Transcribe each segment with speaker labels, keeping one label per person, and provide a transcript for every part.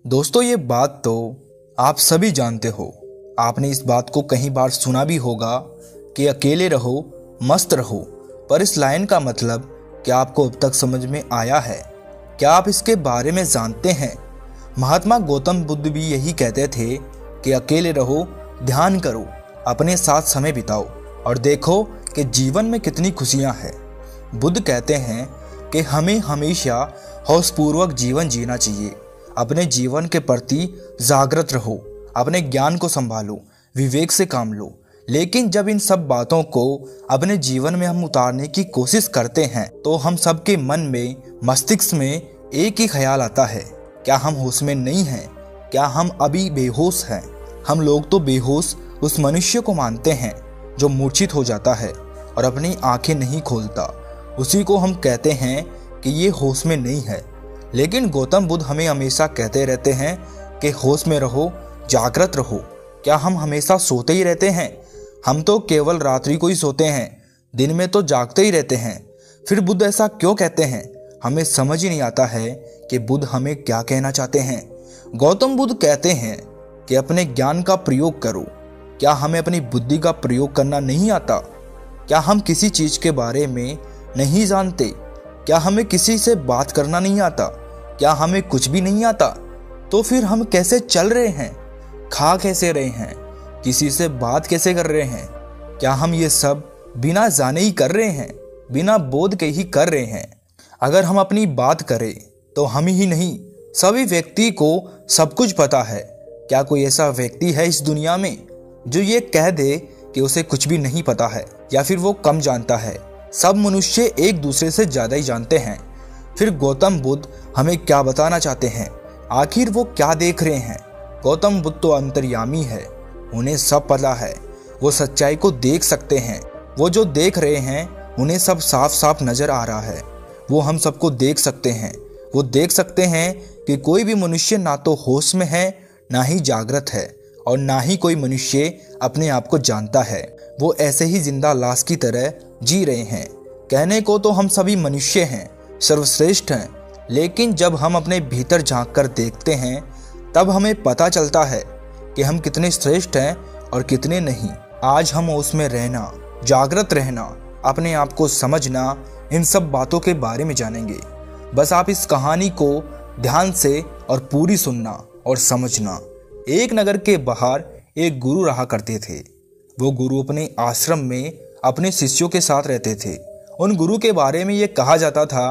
Speaker 1: दोस्तों, ये बात तो आप सभी जानते हो। आपने इस बात को कई बार सुना भी होगा कि अकेले रहो मस्त रहो। पर इस लाइन का मतलब क्या आपको अब तक समझ में आया है? क्या आप इसके बारे में जानते हैं? महात्मा गौतम बुद्ध भी यही कहते थे कि अकेले रहो, ध्यान करो, अपने साथ समय बिताओ और देखो कि जीवन में कितनी खुशियां हैं। बुद्ध कहते हैं कि हमें हमेशा होशपूर्वक जीवन जीना चाहिए। अपने जीवन के प्रति जागृत रहो, अपने ज्ञान को संभालो, विवेक से काम लो। लेकिन जब इन सब बातों को अपने जीवन में हम उतारने की कोशिश करते हैं तो हम सबके मन में, मस्तिष्क में एक ही ख्याल आता है, क्या हम होश में नहीं हैं? क्या हम अभी बेहोश हैं? हम लोग तो बेहोश उस मनुष्य को मानते हैं जो मूर्छित हो जाता है और अपनी आंखें नहीं खोलता। उसी को हम कहते हैं कि ये होश में नहीं है। लेकिन गौतम बुद्ध हमें हमेशा कहते रहते हैं कि होश में रहो, जागृत रहो। क्या हम हमेशा सोते ही रहते हैं? हम तो केवल रात्रि को ही सोते हैं, दिन में तो जागते ही रहते हैं। फिर बुद्ध ऐसा क्यों कहते हैं? हमें समझ ही नहीं आता है कि बुद्ध हमें क्या कहना चाहते हैं। गौतम बुद्ध कहते हैं कि अपने ज्ञान का प्रयोग करो। क्या हमें अपनी बुद्धि का प्रयोग करना नहीं आता? क्या हम किसी चीज के बारे में नहीं जानते? क्या हमें किसी से बात करना नहीं आता? क्या हमें कुछ भी नहीं आता? तो फिर हम कैसे चल रहे हैं, खा कैसे रहे हैं, किसी से बात कैसे कर रहे हैं? क्या हम ये सब बिना जाने ही कर रहे हैं, बिना बोध के ही कर रहे हैं? अगर हम अपनी बात करें तो हम ही नहीं, सभी व्यक्ति को सब कुछ पता है। क्या कोई ऐसा व्यक्ति है इस दुनिया में जो ये कह दे कि उसे कुछ भी नहीं पता है या फिर वो कम जानता है? सब मनुष्य एक दूसरे से ज्यादा ही जानते हैं। फिर गौतम बुद्ध हमें क्या बताना चाहते हैं? आखिर वो क्या देख रहे हैं? गौतम बुद्ध तो अंतर्यामी है, उन्हें सब पता है। वो सच्चाई को देख सकते हैं। वो जो देख रहे हैं उन्हें सब साफ साफ नजर आ रहा है। वो हम सबको देख सकते हैं। वो देख सकते हैं कि कोई भी मनुष्य ना तो होश में है, ना ही जागृत है, और ना ही कोई मनुष्य अपने आप को जानता है। वो ऐसे ही जिंदा लाश की तरह जी रहे हैं। कहने को तो हम सभी मनुष्य हैं, सर्वश्रेष्ठ हैं, लेकिन जब हम अपने भीतर झांक कर देखते हैं तब हमें पता चलता है कि हम कितने श्रेष्ठ हैं और कितने नहीं। आज हम उसमें रहना, जागृत रहना, अपने आप को समझना, इन सब बातों के बारे में जानेंगे। बस आप इस कहानी को ध्यान से और पूरी सुनना और समझना। एक नगर के बाहर एक गुरु रहा करते थे। वो गुरु अपने आश्रम में अपने शिष्यों के साथ रहते थे। उन गुरु के बारे में ये कहा जाता था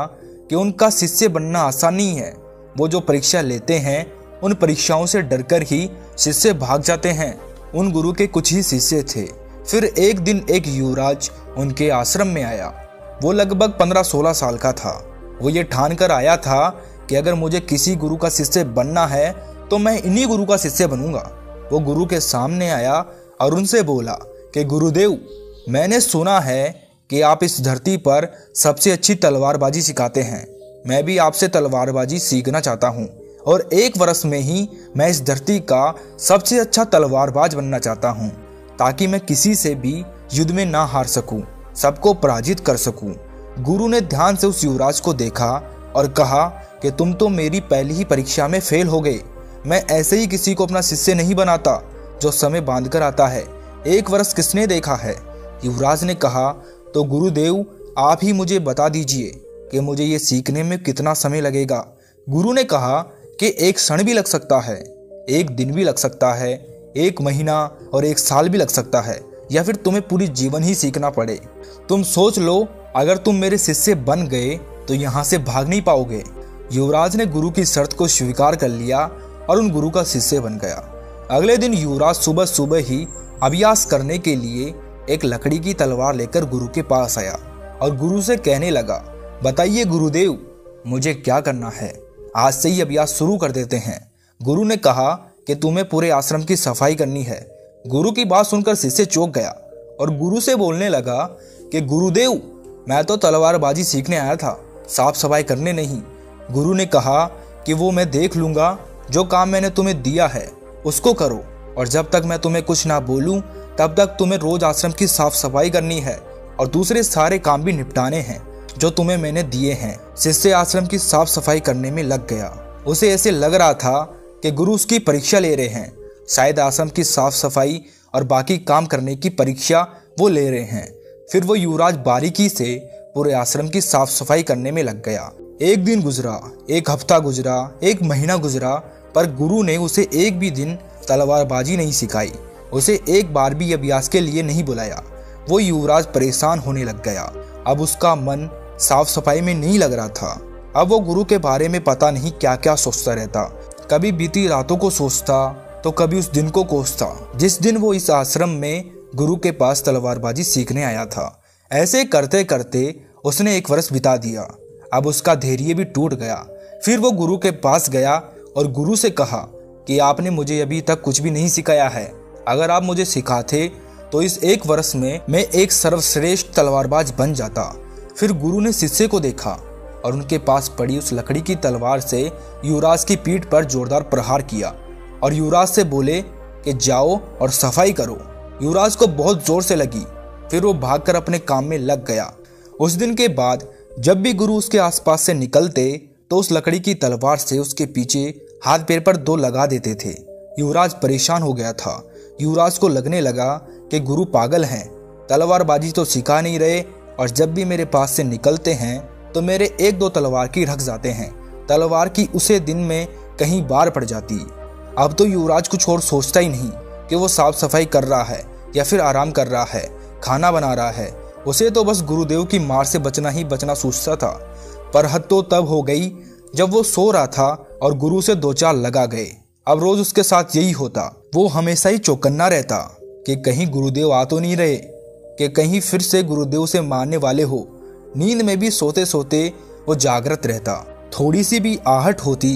Speaker 1: कि उनका शिष्य बनना आसान नहीं है। वो जो परीक्षा लेते हैं उन परीक्षाओं से डरकर ही शिष्य भाग जाते हैं। उन गुरु के कुछ ही शिष्य थे। फिर एक दिन एक युवराज उनके आश्रम में आया। वो लगभग 15-16 साल का था। वो ये ठान कर आया था कि अगर मुझे किसी गुरु का शिष्य बनना है तो मैं इन्हीं गुरु का शिष्य बनूंगा। वो गुरु के सामने आया और उनसे बोला कि गुरुदेव, मैंने सुना है कि आप इस धरती पर सबसे अच्छी तलवारबाजी सिखाते हैं। मैं भी आपसे तलवारबाजी सीखना चाहता हूँ और 1 वर्ष में ही मैं इस धरती का सबसे अच्छा तलवारबाज बनना चाहता हूँ, ताकि मैं किसी से भी युद्ध में ना हार सकूं, सबको पराजित कर सकूं। गुरु ने ध्यान से उस युवराज को देखा और कहा कि तुम तो मेरी पहली ही परीक्षा में फेल हो गए। मैं ऐसे ही किसी को अपना शिष्य नहीं बनाता जो समय बांध कर आता है। 1 वर्ष किसने देखा है? युवराज ने कहा, तो गुरुदेव आप ही मुझे बता दीजिए कि मुझे ये सीखने में कितना समय लगेगा। गुरु ने कहा कि 1 क्षण भी लग सकता है, 1 दिन भी लग सकता है, 1 महीना और 1 साल भी लग सकता है, या फिर तुम्हें पूरी जीवन ही सीखना पड़े। तुम सोच लो, अगर तुम मेरे शिष्य बन गए तो यहाँ से भाग नहीं पाओगे। युवराज ने गुरु की शर्त को स्वीकार कर लिया और उन गुरु का शिष्य बन गया। अगले दिन युवराज सुबह सुबह ही अभ्यास करने के लिए एक लकड़ी की तलवार लेकर गुरु के पास आया और गुरु से कहने लगा, बताइए गुरुदेव, मुझे क्या करना है? आज से ही अभ्यास शुरू कर देते हैं। गुरु ने कहा कि तुम्हें पूरे आश्रम की सफाई करनी है। गुरु की बात सुनकर शिष्य चौंक गया और गुरु से बोलने लगा कि गुरुदेव, मैं तो तलवारबाजी सीखने आया था, साफ सफाई करने नहीं। गुरु ने कहा कि वो मैं देख लूंगा, जो काम मैंने तुम्हें दिया है उसको करो, और जब तक मैं तुम्हें कुछ ना बोलूं तब तक तुम्हें रोज आश्रम की साफ सफाई करनी है और दूसरे सारे काम भी निपटाने हैं जो तुम्हें मैंने दिए हैं। शिष्य आश्रम की साफ सफाई करने में लग गया। उसे ऐसे लग रहा था कि गुरु उसकी परीक्षा ले रहे हैं। शायद आश्रम की साफ सफाई और बाकी काम करने की परीक्षा वो ले रहे हैं। फिर वो युवराज बारीकी से पूरे आश्रम की साफ सफाई करने में लग गया। एक दिन गुजरा, एक हफ्ता गुजरा, एक महीना गुजरा, पर गुरु ने उसे एक भी दिन तलवारबाजी नहीं सिखाई, उसे एक बार भी अभ्यास के लिए नहीं बुलाया। वो युवराज परेशान होने लग गया। अब उसका मन साफ सफाई में नहीं लग रहा था। अब वो गुरु के बारे में पता नहीं क्या क्या सोचता रहता। कभी बीती रातों को सोचता तो कभी उस दिन को कोसता जिस दिन वो इस आश्रम में गुरु के पास तलवारबाजी सीखने आया था। ऐसे करते करते उसने 1 वर्ष बिता दिया। अब उसका धैर्य भी टूट गया। फिर वो गुरु के पास गया और गुरु से कहा कि आपने मुझे अभी तक कुछ भी नहीं सिखाया है। अगर आप मुझे सिखाते तो इस 1 वर्ष में मैं एक सर्वश्रेष्ठ तलवारबाज बन जाता। फिर गुरु ने शिष्य को देखा और उनके पास पड़ी उस लकड़ी की तलवार से युवराज की पीठ पर जोरदार प्रहार किया और युवराज से बोले कि जाओ और सफाई करो। युवराज को बहुत जोर से लगी। फिर वो भागकर अपने काम में लग गया। उस दिन के बाद जब भी गुरु उसके आसपास से निकलते तो उस लकड़ी की तलवार से उसके पीछे हाथ पैर पर 2 लगा देते थे। युवराज परेशान हो गया था। युवराज को लगने लगा कि गुरु पागल हैं, तलवारबाजी तो सिखा नहीं रहे और जब भी मेरे पास से निकलते हैं तो मेरे 1-2 तलवार की रख जाते हैं। तलवार की उसे दिन में कहीं बार पड़ जाती। अब तो युवराज कुछ और सोचता ही नहीं कि वो साफ सफाई कर रहा है या फिर आराम कर रहा है, खाना बना रहा है। उसे तो बस गुरुदेव की मार से बचना ही बचना सोचता था। पर हद तो तब हो गई जब वो सो रहा था और गुरु से 2-4 लगा गए। अब रोज उसके साथ यही होता। वो हमेशा ही चौकन्ना रहता कि कहीं गुरुदेव आ तो नहीं रहे, कि कहीं फिर से गुरुदेव से मारने वाले हो। नींद में भी सोते सोते वो जागृत रहता। थोड़ी सी भी आहट होती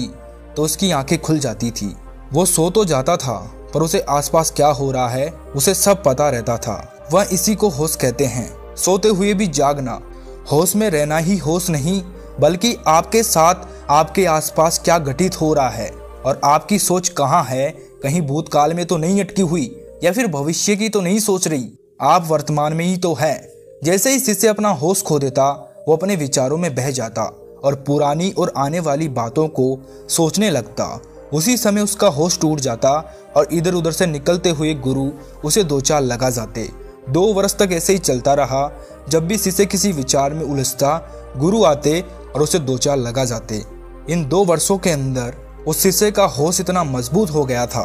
Speaker 1: तो उसकी आंखें खुल जाती थी। वो सो तो जाता था पर उसे आसपास क्या हो रहा है उसे सब पता रहता था। वह इसी को होश कहते हैं। सोते हुए भी जागना, होश में रहना ही होश नहीं बल्कि आपके साथ आपके आसपास क्या घटित हो रहा है और आपकी सोच कहाँ है। कहीं भूतकाल में तो नहीं अटकी हुई या फिर भविष्य की तो नहीं सोच रही, आप वर्तमान में ही तो है। जैसे ही शिष्य अपना होश खो देता वो अपने विचारों में बह जाता और पुरानी और आने वाली बातों को सोचने लगता। उसी समय उसका होश टूट जाता और इधर उधर से निकलते हुए गुरु उसे 2-4 लगा जाते। 2 वर्ष तक ऐसे ही चलता रहा। जब भी शिष्य किसी विचार में उलझता गुरु आते और उसे 2-4 लगा जाते। इन 2 वर्षों के अंदर उस शिष्य का होश इतना मजबूत हो गया था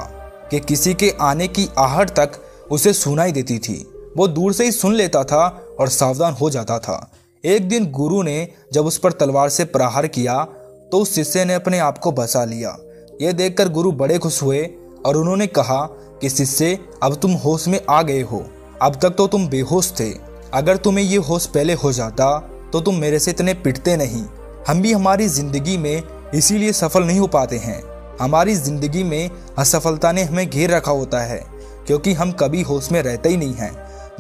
Speaker 1: कि किसी के आने की आहट तक उसे सुनाई देती थी। वो दूर से ही सुन लेता था और सावधान हो जाता था। एक दिन गुरु ने जब उस पर तलवार से प्रहार किया तो उस शिष्य ने अपने आप को बचा लिया। यह देखकर गुरु बड़े खुश हुए और उन्होंने कहा कि शिष्य, अब तुम होश में आ गए हो। अब तक तो तुम बेहोश थे। अगर तुम्हें ये होश पहले हो जाता तो तुम मेरे से इतने पिटते नहीं। हम भी हमारी जिंदगी में इसीलिए सफल नहीं हो पाते हैं। हमारी जिंदगी में असफलता ने हमें घेर रखा होता है क्योंकि हम कभी होश में रहते ही नहीं हैं।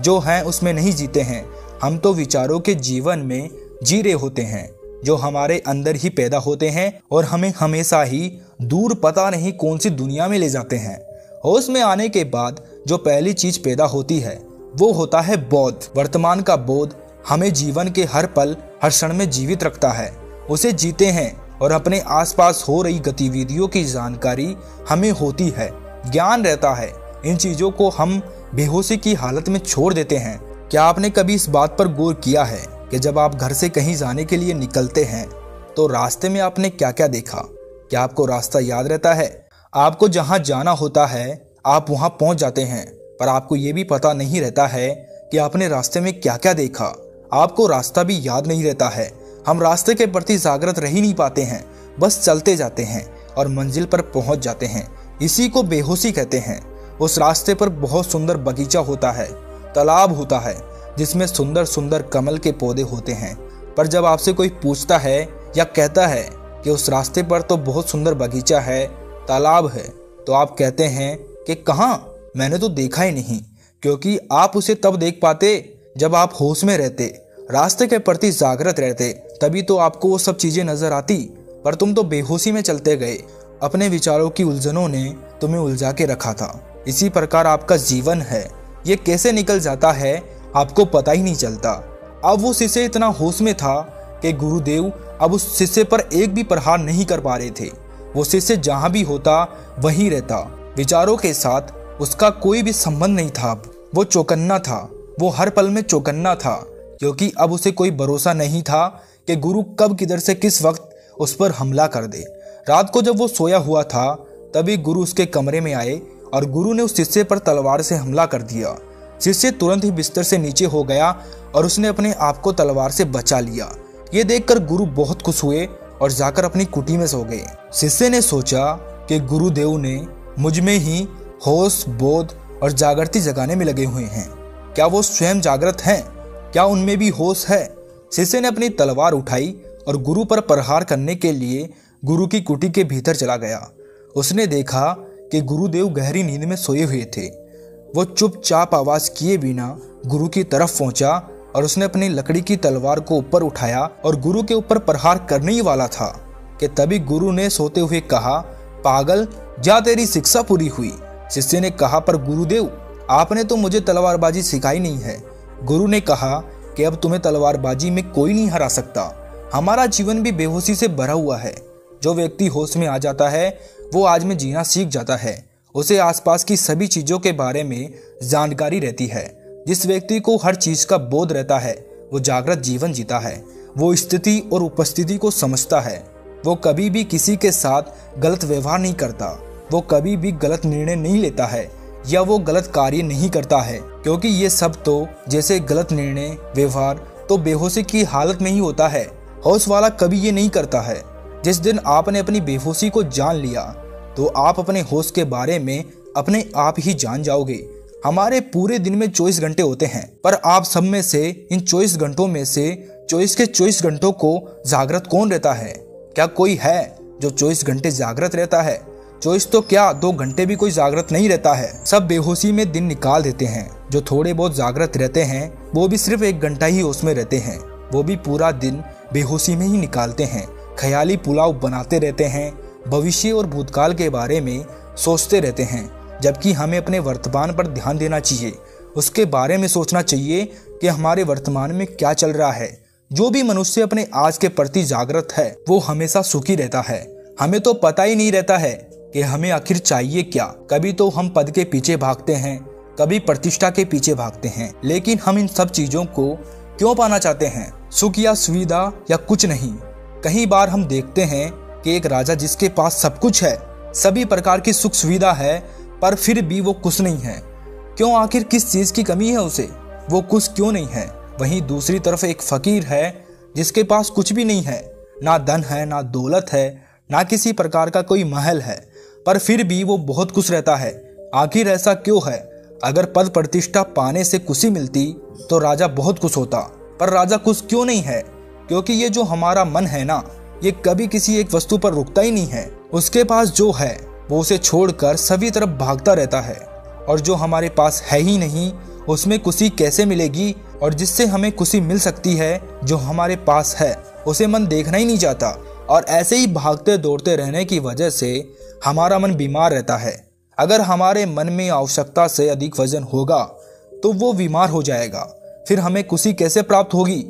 Speaker 1: जो हैं उसमें नहीं जीते हैं। हम तो विचारों के जीवन में जी रहे होते हैं जो हमारे अंदर ही पैदा होते हैं और हमें हमेशा ही दूर पता नहीं कौन सी दुनिया में ले जाते हैं। होश में आने के बाद जो पहली चीज पैदा होती है वो होता है बोध। वर्तमान का बोध हमें जीवन के हर पल हर क्षण में जीवित रखता है। उसे जीते हैं और अपने आसपास हो रही गतिविधियों की जानकारी हमें होती है, ज्ञान रहता है। इन चीजों को हम बेहोशी की हालत में छोड़ देते हैं। क्या आपने कभी इस बात पर गौर किया है कि जब आप घर से कहीं जाने के लिए निकलते हैं तो रास्ते में आपने क्या क्या देखा? क्या आपको रास्ता याद रहता है? आपको जहां जाना होता है आप वहां पहुंच जाते हैं, पर आपको ये भी पता नहीं रहता है कि आपने रास्ते में क्या क्या देखा। आपको रास्ता भी याद नहीं रहता है। हम रास्ते के प्रति जागृत रह ही नहीं पाते हैं, बस चलते जाते हैं और मंजिल पर पहुंच जाते हैं। इसी को बेहोशी कहते हैं। उस रास्ते पर बहुत सुंदर बगीचा होता है, तालाब होता है जिसमें सुंदर सुंदर कमल के पौधे होते हैं। पर जब आपसे कोई पूछता है या कहता है कि उस रास्ते पर तो बहुत सुंदर बगीचा है, तालाब है, तो आप कहते हैं कि कहाँ, मैंने तो देखा ही नहीं। क्योंकि आप उसे तब देख पाते जब आप होश में रहते, रास्ते के प्रति जागृत रहते, तभी तो आपको वो सब चीजें नजर आती। पर तुम तो बेहोशी में चलते गए। अपने विचारों की उलझनों ने तुम्हें उलझा के रखा था। इसी प्रकार आपका जीवन है, ये कैसे निकल जाता है आपको पता ही नहीं चलता। अब वो शिष्य इतना होश में था कि गुरुदेव अब उस शिष्य पर एक भी प्रहार नहीं कर पा रहे थे। वो शिष्य जहाँ भी होता वहीं रहता। विचारों के साथ उसका कोई भी संबंध नहीं था। अब वो चौकन्ना था, वो हर पल में चौकन्ना था, क्योंकि अब उसे कोई भरोसा नहीं था कि गुरु कब किधर से किस वक्त उस पर हमला कर दे। रात को जब वो सोया हुआ था तभी गुरु उसके कमरे में आए और गुरु ने उस शिष्य पर तलवार से हमला कर दिया। शिष्य तुरंत ही बिस्तर से नीचे हो गया और उसने अपने आप को तलवार से बचा लिया। ये देखकर गुरु बहुत खुश हुए और जाकर अपनी कुटी में सो गए। शिष्य ने सोचा कि गुरुदेव ने मुझ में ही होश, बोध और जागृति जगाने में लगे हुए हैं। क्या वो स्वयं जागृत हैं? क्या उनमें भी होश है? शिष्य ने अपनी तलवार उठाई और गुरु पर प्रहार करने के लिए गुरु की कुटी के भीतर चला गया। उसने देखा कि गुरुदेव गहरी नींद में सोए हुए थे। वो चुपचाप आवाज किए बिना गुरु की तरफ पहुंचा और उसने अपनी लकड़ी की तलवार को ऊपर उठाया और गुरु के ऊपर प्रहार करने ही वाला था कि तभी गुरु ने सोते हुए कहा, पागल, जा तेरी शिक्षा पूरी हुई। शिष्य ने कहा, पर गुरुदेव, आपने तो मुझे तलवारबाजी सिखाई नहीं है। गुरु ने कहा कि अब तुम्हें तलवारबाजी में कोई नहीं हरा सकता। हमारा जीवन भी बेहोशी से भरा हुआ है। जो व्यक्ति होश में आ जाता है वो आज में जीना सीख जाता है। उसे आसपास की सभी चीजों के बारे में जानकारी रहती है। जिस व्यक्ति को हर चीज का बोध रहता है वो जागृत जीवन जीता है। वो स्थिति और उपस्थिति को समझता है। वो कभी भी किसी के साथ गलत व्यवहार नहीं करता। वो कभी भी गलत निर्णय नहीं लेता है या वो गलत कार्य नहीं करता है, क्योंकि ये सब तो जैसे गलत निर्णय, व्यवहार तो बेहोशी की हालत में ही होता है। होश वाला कभी ये नहीं करता है। जिस दिन आपने अपनी बेहोशी को जान लिया तो आप अपने होश के बारे में अपने आप ही जान जाओगे। हमारे पूरे दिन में 24 घंटे होते हैं, पर आप सब में से इन 24 घंटों में से 24 के 24 घंटों को जागृत कौन रहता है? क्या कोई है जो 24 घंटे जागृत रहता है? 24 तो क्या 2 घंटे भी कोई जागृत नहीं रहता है। सब बेहोशी में दिन निकाल देते हैं। जो थोड़े बहुत जागृत रहते हैं वो भी सिर्फ 1 घंटा ही होश में रहते हैं। वो भी पूरा दिन बेहोशी में ही निकालते हैं। ख्याली पुलाव बनाते रहते हैं, भविष्य और भूतकाल के बारे में सोचते रहते हैं। जबकि हमें अपने वर्तमान पर ध्यान देना चाहिए। उसके बारे में सोचना चाहिए कि हमारे वर्तमान में क्या चल रहा है। जो भी मनुष्य अपने आज के प्रति जागृत है वो हमेशा सुखी रहता है। हमें तो पता ही नहीं रहता है कि हमें आखिर चाहिए क्या। कभी तो हम पद के पीछे भागते हैं, कभी प्रतिष्ठा के पीछे भागते हैं, लेकिन हम इन सब चीजों को क्यों पाना चाहते हैं? सुख या सुविधा या कुछ नहीं। कई बार हम देखते हैं कि एक राजा जिसके पास सब कुछ है, सभी प्रकार की सुख सुविधा है, पर फिर भी वो खुश नहीं है। क्यों? आखिर किस चीज की कमी है उसे? वो खुश क्यों नहीं है? वहीं दूसरी तरफ एक फकीर है जिसके पास कुछ भी नहीं है, ना धन है, ना दौलत है, ना किसी प्रकार का कोई महल है, पर फिर भी वो बहुत खुश रहता है। आखिर ऐसा क्यों है? अगर पद प्रतिष्ठा पाने से खुशी मिलती तो राजा बहुत खुश होता, पर राजा खुश क्यों नहीं है? क्योंकि ये जो हमारा मन है ना, ये कभी किसी एक वस्तु पर रुकता ही नहीं है। उसके पास जो है वो उसे छोड़कर सभी तरफ भागता रहता है, और जो हमारे पास है ही नहीं उसमें खुशी कैसे मिलेगी? और जिससे हमें खुशी मिल सकती है, जो हमारे पास है, उसे मन देखना ही नहीं चाहता। और ऐसे ही भागते दौड़ते रहने की वजह से हमारा मन बीमार रहता है। अगर हमारे मन में आवश्यकता से अधिक वजन होगा तो वो बीमार हो जाएगा। फिर हमें खुशी कैसे प्राप्त होगी?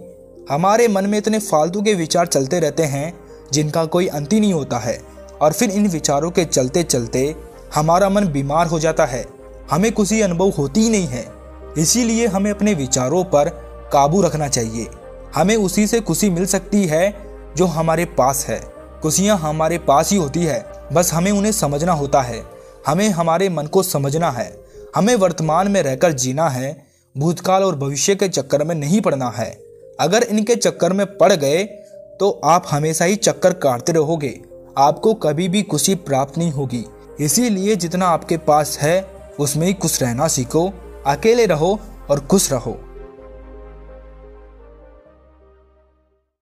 Speaker 1: हमारे मन में इतने फालतू के विचार चलते रहते हैं जिनका कोई अंत ही नहीं होता है, और फिर इन विचारों के चलते चलते हमारा मन बीमार हो जाता है। हमें खुशी अनुभव होती ही नहीं है। इसीलिए हमें अपने विचारों पर काबू रखना चाहिए। हमें उसी से खुशी मिल सकती है जो हमारे पास है। खुशियाँ हमारे पास ही होती है, बस हमें उन्हें समझना होता है। हमें हमारे मन को समझना है। हमें वर्तमान में रहकर जीना है, भूतकाल और भविष्य के चक्कर में नहीं पड़ना है। अगर इनके चक्कर में पड़ गए तो आप हमेशा ही चक्कर काटते रहोगे। आपको कभी भी खुशी प्राप्त नहीं होगी। इसीलिए जितना आपके पास है उसमें ही खुश रहना सीखो। अकेले रहो और खुश रहो।